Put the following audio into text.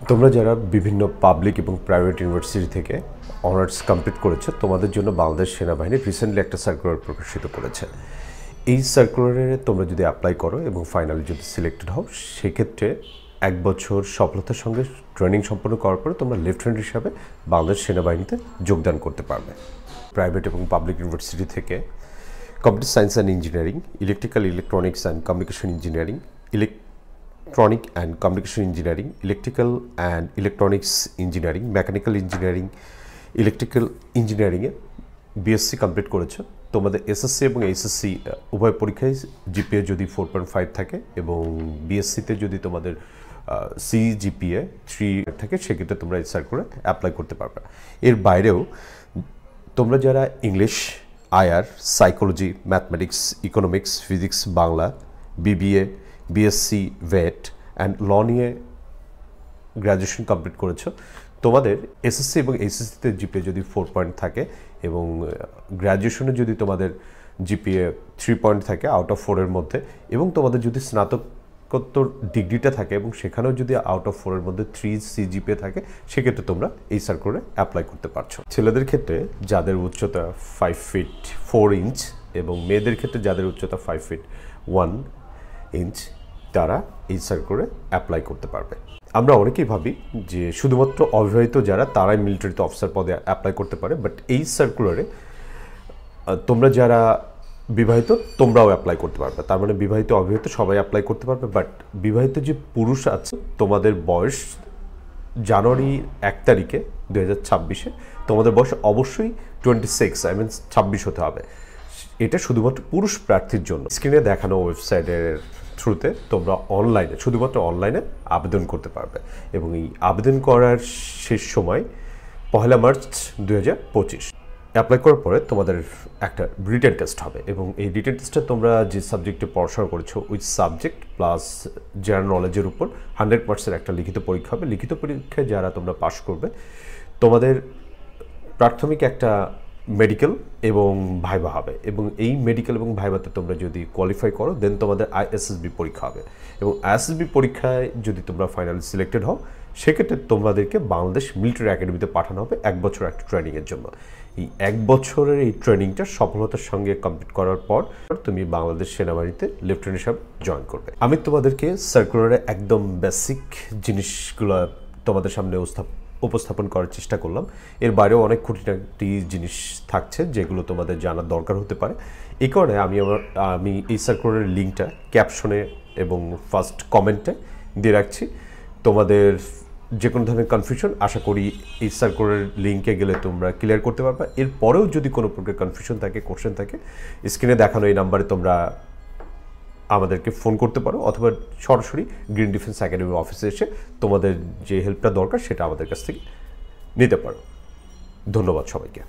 তোমরা যারা বিভিন্ন পাবলিক এবং প্রাইভেট ইউনিভার্সিটি থেকে অনার্স কমপ্লিট করেছো, তোমাদের জন্য বাংলাদেশ সেনাবাহিনী রিসেন্টলি একটা সার্কুলার প্রকাশিত করেছে। এই সার্কুলারে তোমরা যদি অ্যাপ্লাই করো এবং ফাইনালি যদি সিলেক্টেড হও, সেক্ষেত্রে 1 বছর সফলতার সঙ্গে ট্রেনিং সম্পন্ন করার পরে তোমরা লেফটেন্যান্ট হিসাবে বাংলাদেশ সেনাবাহিনীতে যোগদান করতে পারবে। প্রাইভেট এবং পাবলিক ইউনিভার্সিটি থেকে computer science and engineering, electrical electronics and communication engineering, electronic and communication engineering, electrical and electronics engineering, mechanical engineering, electrical ইঞ্জিনিয়ারিংয়ে বিএসসি কমপ্লিট করেছো। তোমাদের এসএসসি এবং এইচএসসি উভয় পরীক্ষায় জিপিএ যদি 4.5 থাকে এবং বিএসসিতে যদি তোমাদের জিপিএ 3 থাকে, সেক্ষেত্রে তোমরা এই সার্কুলারে অ্যাপ্লাই করতে পারবে। এর বাইরেও তোমরা যারা English, IR, psychology, mathematics, economics, physics, Bangla, BBA, BSc, vet and law নিয়ে গ্র্যাজুয়েশন কমপ্লিট করেছো, তোমাদের এসএসসি এবং এইচএসসিতে জিপিএ যদি 4 পয়েন্ট থাকে এবং গ্র্যাজুয়েশনে যদি তোমাদের জিপিএ 3 পয়েন্ট থাকে আউট অফ 4 এর মধ্যে, এবং তোমাদের যদি স্নাতকোত্তর ডিগ্রিটা থাকে এবং সেখানেও যদি আউট অফ 4 এর মধ্যে 3 সিজিপিএ থাকে, সেক্ষেত্রে তোমরা এই সার্কুলারে অ্যাপ্লাই করতে পারছো। ছেলেদের ক্ষেত্রে যাদের উচ্চতা 5 ফিট 4 ইঞ্চ এবং মেয়েদের ক্ষেত্রে যাদের উচ্চতা 5 ফিট 1 ইঞ্চ, তারা এই সার্কুলারে অ্যাপ্লাই করতে পারবে। আমরা অনেকেই ভাবি যে শুধুমাত্র অবিবাহিত যারা তারাই মিলিটারিতে অফিসার পদে অ্যাপ্লাই করতে পারে, বাট এই সার্কুলারে তোমরা যারা বিবাহিত তোমরাও অ্যাপ্লাই করতে পারবে। তার মানে বিবাহিত অবিবাহিত সবাই অ্যাপ্লাই করতে পারবে। বাট বিবাহিত যে পুরুষ আছে, তোমাদের বয়স জানুয়ারি 1 তারিখে 2026-এ তোমাদের বয়স অবশ্যই 26 হতে হবে। এটা শুধুমাত্র পুরুষ প্রার্থীর জন্য। স্ক্রিনে দেখানো ওয়েবসাইটের থ্রুতে তোমরা অনলাইনে, শুধুমাত্র অনলাইনে আবেদন করতে পারবে এবং এই আবেদন করার শেষ সময় 1 মার্চ 2025। অ্যাপ্লাই করার পরে তোমাদের একটা রিটেন টেস্ট হবে এবং এই রিটেন টেস্টে তোমরা যে সাবজেক্টে পড়াশোনা করেছো ওই সাবজেক্ট প্লাস জেনারেল নলেজের উপর 100% একটা লিখিত পরীক্ষা হবে। লিখিত পরীক্ষায় যারা তোমরা পাশ করবে, তোমাদের প্রাথমিক একটা মেডিকেল এবং ভাইবা হবে এবং এই মেডিকেল এবং ভাইবাতে তোমরা যদি কোয়ালিফাই করো, দেন তোমাদের আইএসএসবি পরীক্ষা হবে এবং আইএসএসবি পরীক্ষায় যদি তোমরা ফাইনালি সিলেক্টেড হও, সেক্ষেত্রে তোমাদেরকে বাংলাদেশ মিলিটারি একাডেমিতে পাঠানো হবে 1 বছর একটা ট্রেনিংয়ের জন্য। এই 1 বছরের এই ট্রেনিংটা সফলতার সঙ্গে কমপ্লিট করার পর তুমি বাংলাদেশ সেনাবাহিনীতে লেফটেন্যান্ট হিসাবে জয়েন করবে। আমি তোমাদেরকে সার্কুলারে একদম বেসিক জিনিসগুলো তোমাদের সামনে উপস্থাপন করার চেষ্টা করলাম। এর বাইরেও অনেক খুঁটিনাটি জিনিস থাকছে যেগুলো তোমাদের জানার দরকার হতে পারে। এই কারণে আমি এই সার্কুলারের লিঙ্কটা ক্যাপশনে এবং ফার্স্ট কমেন্টে দিয়ে রাখছি। তোমাদের যে কোনো ধরনের কনফিউশন আশা করি এই সার্কুলারের লিঙ্কে গেলে তোমরা ক্লিয়ার করতে পারবে। এরপরেও যদি কোনো প্রকার কনফিউশন থাকে, কোশ্চেন থাকে, স্ক্রিনে দেখানো এই নাম্বারে তোমরা আমাদেরকে ফোন করতে পারো অথবা সরাসরি গ্রিন ডিফেন্স একাডেমি অফিসে এসে তোমাদের যে হেল্পটা দরকার সেটা আমাদের কাছ থেকে নিতে পারো। ধন্যবাদ সবাইকে।